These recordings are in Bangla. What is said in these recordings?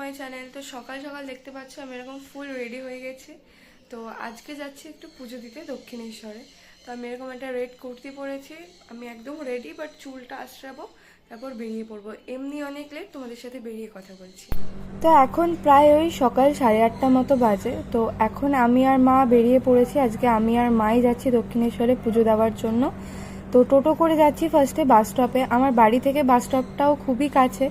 My channel. তো সকাল সকাল দেখতে পাচ্ছ আমি এরকম ফুল রেডি হয়ে গেছি। তো আজকে যাচ্ছি একটু পুজো দিতে দক্ষিণেশ্বরে। তো আমি এরকম একটা রেড কুর্তি পরেছি, আমি একদম রেডি, বাট চুলটা আঁচড়াবো, তারপর বেরিয়ে পড়বো। এমনি অনেক লেট, তোমাদের সাথে বেরিয়ে কথা বলছি। তো এখন প্রায় ওই সকাল 8:30 মতো বাজে। তো এখন আমি আর মা বেরিয়ে পড়েছি। আজকে আমি আর মাই যাচ্ছি দক্ষিণেশ্বরে পুজো দেওয়ার জন্য। তো টোটো করে যাচ্ছি ফার্স্টে বাস স্টপে। আমার বাড়ি থেকে বাস স্টপটাও খুবই কাছে,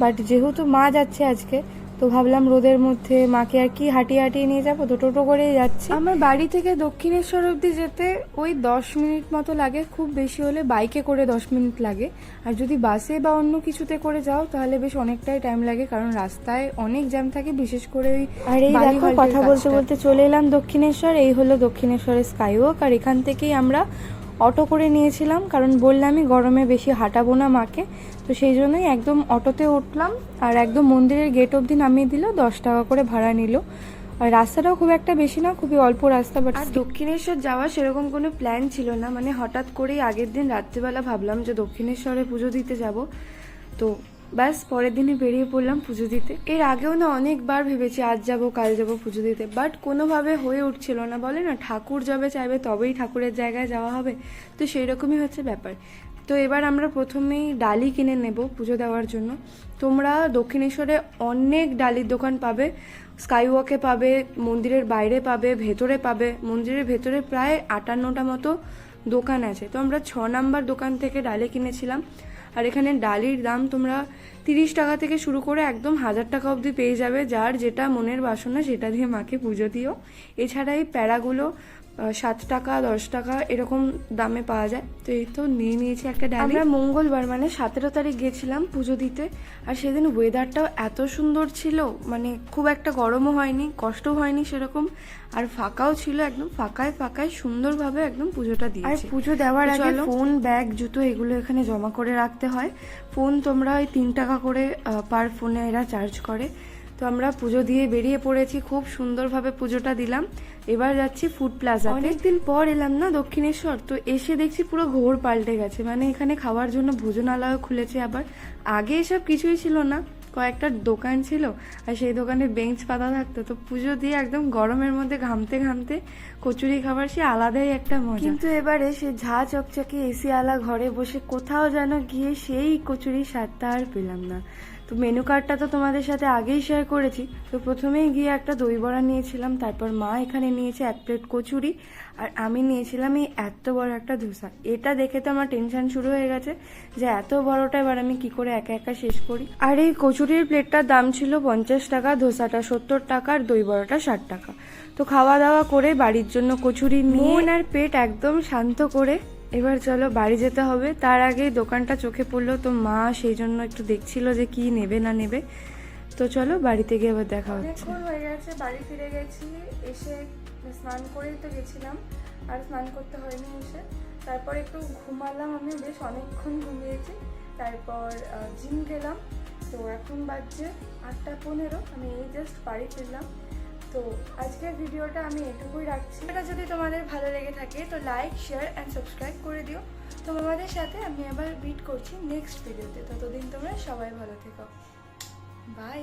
বাট যেহেতু মা যাচ্ছে আজকে, তো ভাবলাম রোদের মধ্যে মাকে আর কি হাঁটিয়ে হাঁটিয়ে নিয়ে যাবো, তো টোটো করেই যাচ্ছি। আমার বাড়ি থেকে দক্ষিণেশ্বর অবধি যেতে ওই 10 মিনিট মতো লাগে, খুব বেশি হলে বাইকে করে 10 মিনিট লাগে। আর যদি বাসে বা অন্য কিছুতে করে যাও তাহলে বেশ অনেকটাই টাইম লাগে, কারণ রাস্তায় অনেক জ্যাম থাকে, বিশেষ করে ওই। আর এই দেখো, কথা বলতে বলতে চলে এলাম দক্ষিণেশ্বর। এই হলো দক্ষিণেশ্বরের স্কাইওয়াক। আর এখান থেকেই আমরা অটো করে নিয়েছিলাম, কারণ বললামই গরমে বেশি হাঁটাবো না মাকে, তো সেই জন্যই একদম অটোতে উঠলাম। আর একদম মন্দিরের গেট অবধি নামিয়ে দিল, 10 টাকা করে ভাড়া নিল। আর রাস্তাটাও খুব একটা বেশি না, খুবই অল্প রাস্তা। বাট আর দক্ষিণেশ্বর যাওয়া সেরকম কোনো প্ল্যান ছিল না, মানে হঠাৎ করেই আগের দিন রাত্রিবেলা ভাবলাম যে দক্ষিণেশ্বরে পুজো দিতে যাব। তো ব্যাস পরের দিনই বেরিয়ে পড়লাম পুজো দিতে। এর আগেও না অনেকবার ভেবেছি আজ যাব কাল যাব পুজো দিতে, বাট কোনোভাবে হয়ে উঠছিল না। বলে না, ঠাকুর যবে চাইবে তবেই ঠাকুরের জায়গায় যাওয়া হবে, তো সেই রকমই হচ্ছে ব্যাপার। তো এবার আমরা প্রথমেই ডালি কিনে নেব পুজো দেওয়ার জন্য। তোমরা দক্ষিণেশ্বরে অনেক ডালির দোকান পাবে, স্কাইওয়াকে পাবে, মন্দিরের বাইরে পাবে, ভেতরে পাবে। মন্দিরের ভেতরে প্রায় 58টা মতো দোকান আছে। তো আমরা 6 নাম্বার দোকান থেকে ডালি কিনেছিলাম। আর এখানে ডালির দাম তোমরা 30 টাকা থেকে শুরু করে একদম 1000 টাকা অবধি পেয়ে যাবে, যার যেটা মনের বাসনা সেটা দিয়ে মাকে পুজো দিও। এছাড়া এই প্যারাগুলো 7 টাকা 10 টাকা এরকম দামে পাওয়া যায়। তো এই তো নিয়ে নিয়েছি একটা ডালি। আমরা মঙ্গলবার মানে 17 তারিখ গেছিলাম পুজো দিতে। আর সেদিন ওয়েদারটাও এত সুন্দর ছিল, মানে খুব একটা গরমও হয়নি, কষ্টও হয়নি সেরকম। আর ফাঁকাও ছিল, একদম ফাঁকায় ফাঁকায় সুন্দরভাবে একদম পুজোটা দিয়েছি। আর পুজো দেওয়ার আগে ফোন, ব্যাগ, জুতো এগুলো এখানে জমা করে রাখতে হয়। ফোন তোমরা ওই 3 টাকা করে পার ফোনে এরা চার্জ করে। তো আমরা পুজো দিয়ে বেরিয়ে পড়েছি, খুব সুন্দরভাবে পুজোটা দিলাম। এবার যাচ্ছি ফুড প্লাজা। অনেকদিন পর এলাম না দক্ষিণেশ্বর, তো এসে দেখছি পুরো ঘোর পাল্টে গেছে। মানে এখানে খাওয়ার জন্য ভোজনালয় খুলেছে আবার। আগে এসব কিছুই ছিল না, কয়েকটা দোকান ছিল, আর সেই দোকানে বেঞ্চ পাতা থাকতো। তো পুজো দিয়ে একদম গরমের মধ্যে ঘামতে ঘামতে কচুরি খাবার সে আলাদাই একটা মজা। কিন্তু এবারে সে ঝা চকচকে এসি আলা ঘরে বসে কোথাও যেন গিয়ে সেই কচুরি স্বাদটা আর পেলাম না। তো মেনু কার্ডটা তো তোমাদের সাথে আগেই শেয়ার করেছি। তো প্রথমেই গিয়ে একটা দই বড়া নিয়েছিলাম, তারপর মা এখানে নিয়েছে 1 প্লেট কচুরি, আর আমি নিয়েছিলাম এই এত বড় একটা ধোসা। এটা দেখে তো আমার টেনশন শুরু হয়ে গেছে যে এত বড়টা এবার আমি কি করে একা একা শেষ করি। আর এই কচুরির প্লেটটার দাম ছিল 50 টাকা, ধোসাটা 70 টাকা, আর দই বড়াটা 60 টাকা। তো খাওয়া দাওয়া করে বাড়ির জন্য কচুরি নিয়ে আর পেট একদম শান্ত করে এবার চলো বাড়ি যেতে হবে। তার আগেই দোকানটা চোখে পড়লো, তো মা সেই জন্য একটু দেখছিল যে কি নেবে না নেবে। তো চলো বাড়িতে গিয়ে আবার দেখা হচ্ছে। অনেকক্ষণ হয়ে গেছে, বাড়ি ফিরে গেছি। এসে স্নান করেই তো গেছিলাম, আর স্নান করতে হয়নি এসে। তারপর একটু ঘুমালাম, আমি বেশ অনেকক্ষণ ঘুমিয়েছি। তারপর জিম গেলাম। তো এখন বাজছে 8:15, আমি এই জাস্ট বাড়ি ফিরলাম। তো আজকের ভিডিওটা আমি এটুকুই রাখছি। এটা যদি তোমাদের ভালো লেগে থাকে তো লাইক, শেয়ার অ্যান্ড সাবস্ক্রাইব করে দিও। তো তোমাদের সাথে আমি আবার মিট করছি নেক্সট ভিডিওতে। ততদিন তোমরা সবাই ভালো থেকো। বাই।